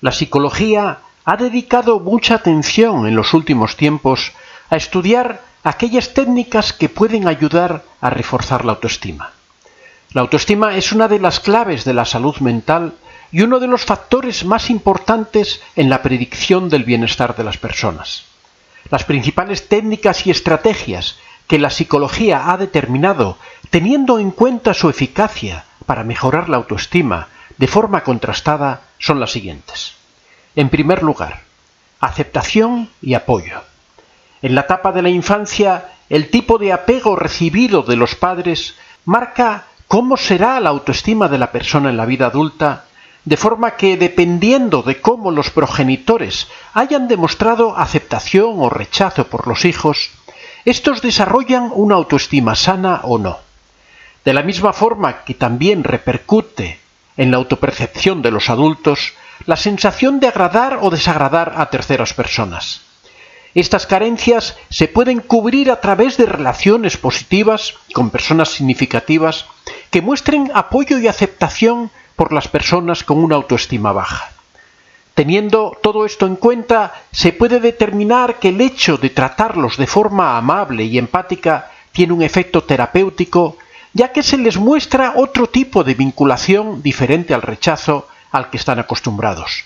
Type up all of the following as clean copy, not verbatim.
La psicología ha dedicado mucha atención en los últimos tiempos a estudiar aquellas técnicas que pueden ayudar a reforzar la autoestima. La autoestima es una de las claves de la salud mental y uno de los factores más importantes en la predicción del bienestar de las personas. Las principales técnicas y estrategias que la psicología ha determinado, teniendo en cuenta su eficacia para mejorar la autoestima de forma contrastada, son las siguientes. En primer lugar, aceptación y apoyo. En la etapa de la infancia, el tipo de apego recibido de los padres marca cómo será la autoestima de la persona en la vida adulta, de forma que, dependiendo de cómo los progenitores hayan demostrado aceptación o rechazo por los hijos, estos desarrollan una autoestima sana o no. De la misma forma que también repercute en la autopercepción de los adultos la sensación de agradar o desagradar a terceras personas. Estas carencias se pueden cubrir a través de relaciones positivas con personas significativas que muestren apoyo y aceptación por las personas con una autoestima baja. Teniendo todo esto en cuenta, se puede determinar que el hecho de tratarlos de forma amable y empática tiene un efecto terapéutico, ya que se les muestra otro tipo de vinculación diferente al rechazo al que están acostumbrados.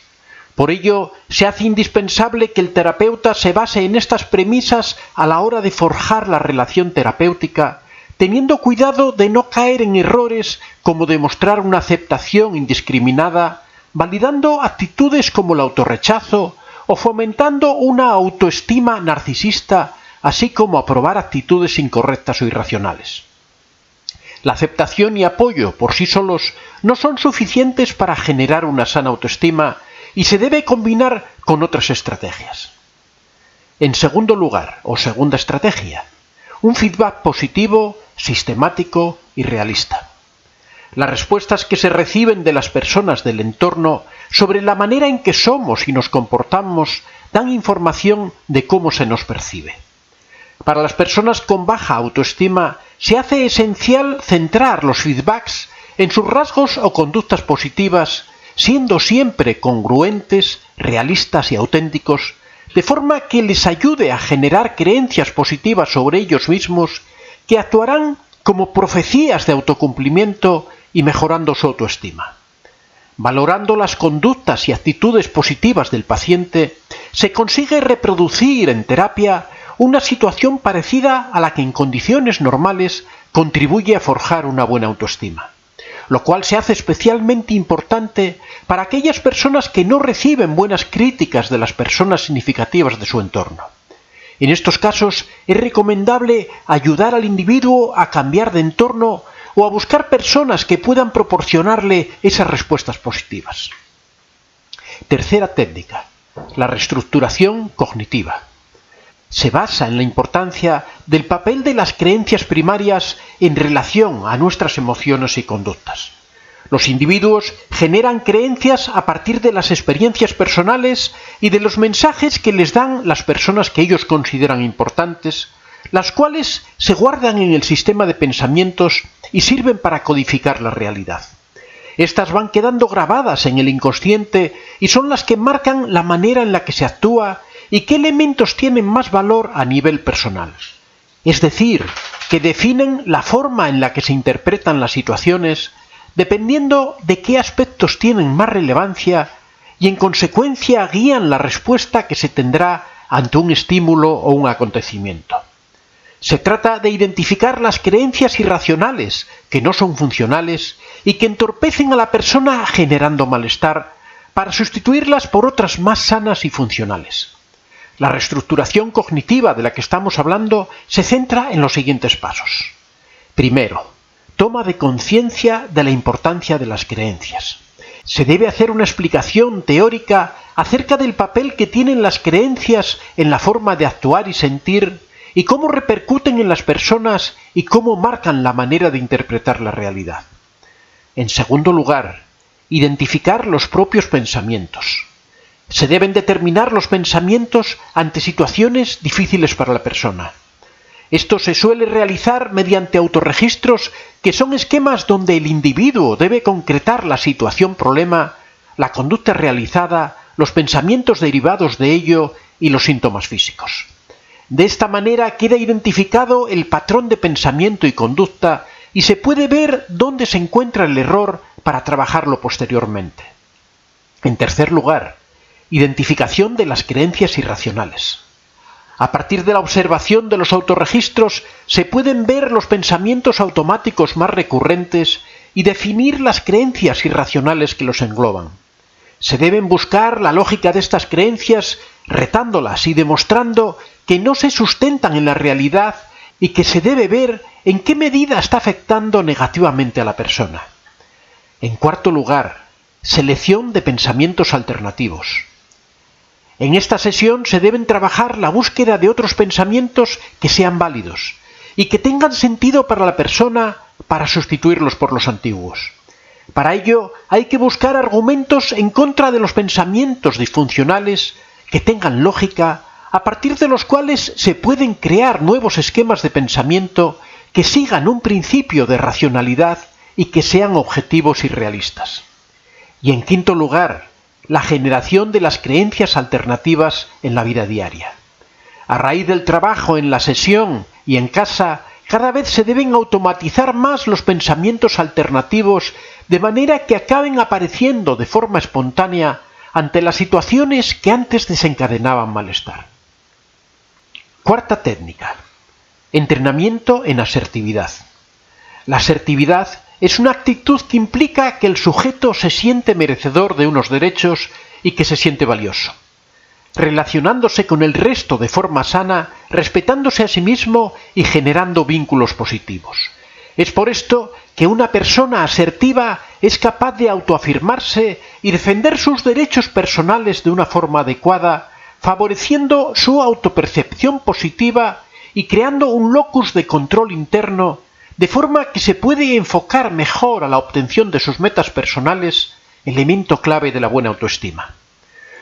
Por ello, se hace indispensable que el terapeuta se base en estas premisas a la hora de forjar la relación terapéutica, teniendo cuidado de no caer en errores como demostrar una aceptación indiscriminada, validando actitudes como el autorrechazo o fomentando una autoestima narcisista, así como aprobar actitudes incorrectas o irracionales. La aceptación y apoyo por sí solos no son suficientes para generar una sana autoestima y se debe combinar con otras estrategias. En segundo lugar, o segunda estrategia, un feedback positivo, sistemático y realista. Las respuestas que se reciben de las personas del entorno sobre la manera en que somos y nos comportamos dan información de cómo se nos percibe. Para las personas con baja autoestima se hace esencial centrar los feedbacks en sus rasgos o conductas positivas, siendo siempre congruentes, realistas y auténticos, de forma que les ayude a generar creencias positivas sobre ellos mismos que actuarán como profecías de autocumplimiento y mejorando su autoestima. Valorando las conductas y actitudes positivas del paciente, se consigue reproducir en terapia una situación parecida a la que en condiciones normales contribuye a forjar una buena autoestima, lo cual se hace especialmente importante para aquellas personas que no reciben buenas críticas de las personas significativas de su entorno. En estos casos es recomendable ayudar al individuo a cambiar de entorno o a buscar personas que puedan proporcionarle esas respuestas positivas. Tercera técnica, la reestructuración cognitiva. Se basa en la importancia del papel de las creencias primarias en relación a nuestras emociones y conductas. Los individuos generan creencias a partir de las experiencias personales y de los mensajes que les dan las personas que ellos consideran importantes, las cuales se guardan en el sistema de pensamientos y sirven para codificar la realidad. Estas van quedando grabadas en el inconsciente y son las que marcan la manera en la que se actúa y qué elementos tienen más valor a nivel personal. Es decir, que definen la forma en la que se interpretan las situaciones dependiendo de qué aspectos tienen más relevancia y en consecuencia guían la respuesta que se tendrá ante un estímulo o un acontecimiento. Se trata de identificar las creencias irracionales que no son funcionales y que entorpecen a la persona generando malestar para sustituirlas por otras más sanas y funcionales. La reestructuración cognitiva de la que estamos hablando se centra en los siguientes pasos. Primero, toma de conciencia de la importancia de las creencias. Se debe hacer una explicación teórica acerca del papel que tienen las creencias en la forma de actuar y sentir y cómo repercuten en las personas y cómo marcan la manera de interpretar la realidad. En segundo lugar, identificar los propios pensamientos. Se deben determinar los pensamientos ante situaciones difíciles para la persona. Esto se suele realizar mediante autorregistros que son esquemas donde el individuo debe concretar la situación problema, la conducta realizada, los pensamientos derivados de ello y los síntomas físicos. De esta manera queda identificado el patrón de pensamiento y conducta y se puede ver dónde se encuentra el error para trabajarlo posteriormente. En tercer lugar, identificación de las creencias irracionales. A partir de la observación de los autorregistros se pueden ver los pensamientos automáticos más recurrentes y definir las creencias irracionales que los engloban. Se deben buscar la lógica de estas creencias retándolas y demostrando que no se sustentan en la realidad y que se debe ver en qué medida está afectando negativamente a la persona. En cuarto lugar, selección de pensamientos alternativos. En esta sesión se deben trabajar la búsqueda de otros pensamientos que sean válidos y que tengan sentido para la persona para sustituirlos por los antiguos. Para ello hay que buscar argumentos en contra de los pensamientos disfuncionales que tengan lógica, a partir de los cuales se pueden crear nuevos esquemas de pensamiento que sigan un principio de racionalidad y que sean objetivos y realistas. Y en quinto lugar, la generación de las creencias alternativas en la vida diaria. A raíz del trabajo en la sesión y en casa, cada vez se deben automatizar más los pensamientos alternativos de manera que acaben apareciendo de forma espontánea ante las situaciones que antes desencadenaban malestar. Cuarta técnica. Entrenamiento en asertividad. La asertividad es una actitud que implica que el sujeto se siente merecedor de unos derechos y que se siente valioso, relacionándose con el resto de forma sana, respetándose a sí mismo y generando vínculos positivos. Es por esto que una persona asertiva es capaz de autoafirmarse y defender sus derechos personales de una forma adecuada, favoreciendo su autopercepción positiva y creando un locus de control interno, de forma que se puede enfocar mejor a la obtención de sus metas personales, elemento clave de la buena autoestima.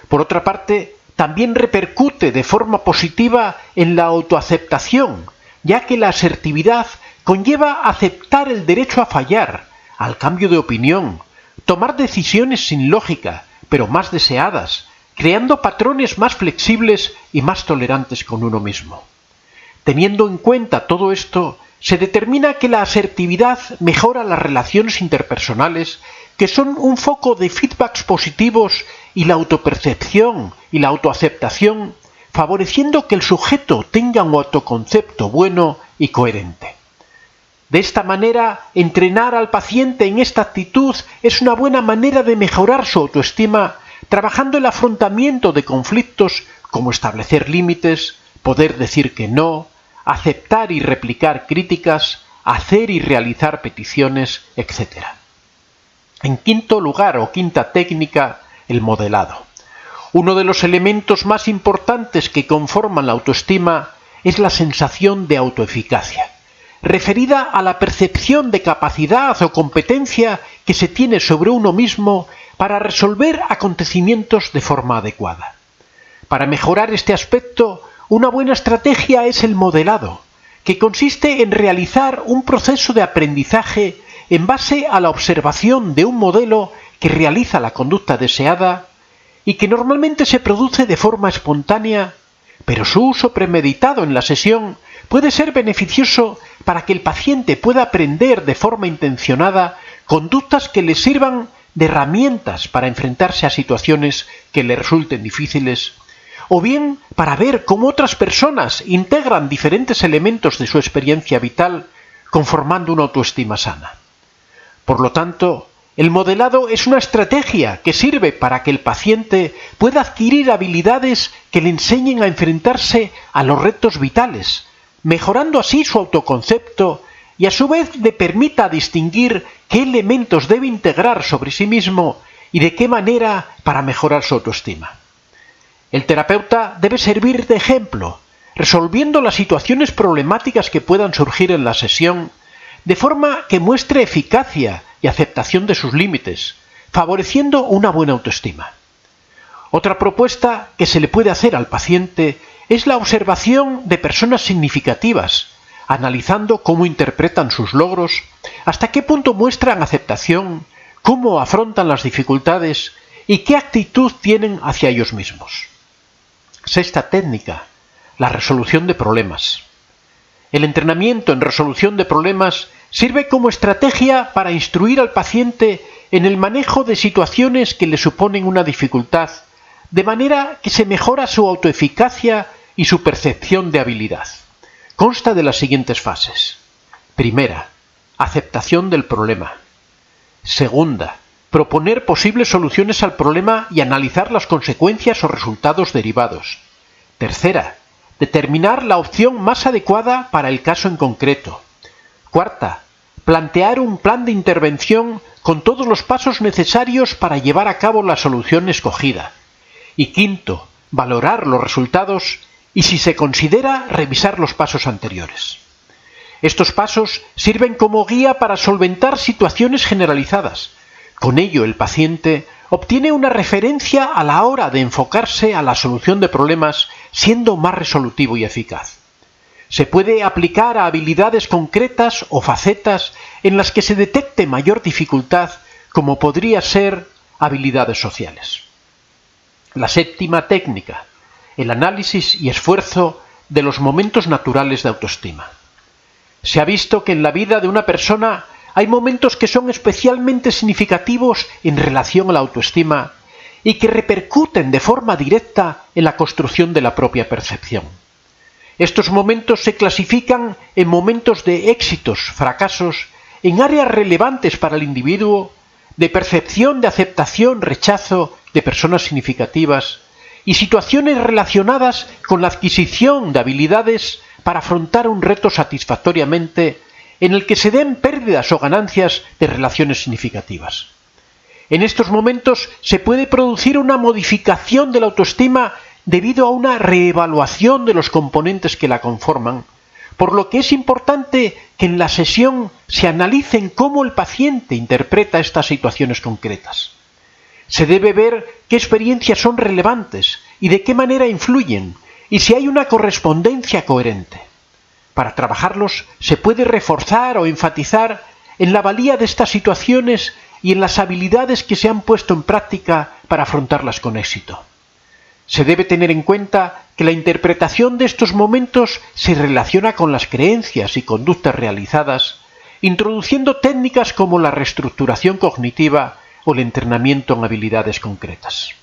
Por otra parte, también repercute de forma positiva en la autoaceptación, ya que la asertividad conlleva aceptar el derecho a fallar, al cambio de opinión, tomar decisiones sin lógica, pero más deseadas, creando patrones más flexibles y más tolerantes con uno mismo. Teniendo en cuenta todo esto, se determina que la asertividad mejora las relaciones interpersonales, que son un foco de feedbacks positivos, y la autopercepción y la autoaceptación, favoreciendo que el sujeto tenga un autoconcepto bueno y coherente. De esta manera, entrenar al paciente en esta actitud es una buena manera de mejorar su autoestima, trabajando el afrontamiento de conflictos como establecer límites, poder decir que no, aceptar y replicar críticas, hacer y realizar peticiones, etc. En quinto lugar o quinta técnica, el modelado. Uno de los elementos más importantes que conforman la autoestima es la sensación de autoeficacia, referida a la percepción de capacidad o competencia que se tiene sobre uno mismo para resolver acontecimientos de forma adecuada. Para mejorar este aspecto, una buena estrategia es el modelado, que consiste en realizar un proceso de aprendizaje en base a la observación de un modelo que realiza la conducta deseada y que normalmente se produce de forma espontánea, pero su uso premeditado en la sesión puede ser beneficioso para que el paciente pueda aprender de forma intencionada conductas que le sirvan de herramientas para enfrentarse a situaciones que le resulten difíciles, o bien para ver cómo otras personas integran diferentes elementos de su experiencia vital, conformando una autoestima sana. Por lo tanto, el modelado es una estrategia que sirve para que el paciente pueda adquirir habilidades que le enseñen a enfrentarse a los retos vitales, mejorando así su autoconcepto y a su vez le permita distinguir qué elementos debe integrar sobre sí mismo y de qué manera para mejorar su autoestima. El terapeuta debe servir de ejemplo, resolviendo las situaciones problemáticas que puedan surgir en la sesión, de forma que muestre eficacia y aceptación de sus límites, favoreciendo una buena autoestima. Otra propuesta que se le puede hacer al paciente es la observación de personas significativas, analizando cómo interpretan sus logros, hasta qué punto muestran aceptación, cómo afrontan las dificultades y qué actitud tienen hacia ellos mismos. Sexta técnica, la resolución de problemas. El entrenamiento en resolución de problemas sirve como estrategia para instruir al paciente en el manejo de situaciones que le suponen una dificultad, de manera que se mejora su autoeficacia y su percepción de habilidad. Consta de las siguientes fases. Primera, aceptación del problema. Segunda, proponer posibles soluciones al problema y analizar las consecuencias o resultados derivados. Tercera, determinar la opción más adecuada para el caso en concreto. Cuarta, plantear un plan de intervención con todos los pasos necesarios para llevar a cabo la solución escogida. Y quinto, valorar los resultados y, si se considera, revisar los pasos anteriores. Estos pasos sirven como guía para solventar situaciones generalizadas. Con ello, el paciente obtiene una referencia a la hora de enfocarse a la solución de problemas, siendo más resolutivo y eficaz. Se puede aplicar a habilidades concretas o facetas en las que se detecte mayor dificultad, como podría ser habilidades sociales. La séptima técnica, el análisis y esfuerzo de los momentos naturales de autoestima. Se ha visto que en la vida de una persona hay momentos que son especialmente significativos en relación a la autoestima y que repercuten de forma directa en la construcción de la propia percepción. Estos momentos se clasifican en momentos de éxitos, fracasos, en áreas relevantes para el individuo, de percepción de aceptación, rechazo de personas significativas y situaciones relacionadas con la adquisición de habilidades para afrontar un reto satisfactoriamente en el que se den pérdidas o ganancias de relaciones significativas. En estos momentos se puede producir una modificación de la autoestima debido a una reevaluación de los componentes que la conforman, por lo que es importante que en la sesión se analicen cómo el paciente interpreta estas situaciones concretas. Se debe ver qué experiencias son relevantes y de qué manera influyen, y si hay una correspondencia coherente. Para trabajarlos se puede reforzar o enfatizar en la valía de estas situaciones y en las habilidades que se han puesto en práctica para afrontarlas con éxito. Se debe tener en cuenta que la interpretación de estos momentos se relaciona con las creencias y conductas realizadas, introduciendo técnicas como la reestructuración cognitiva o el entrenamiento en habilidades concretas.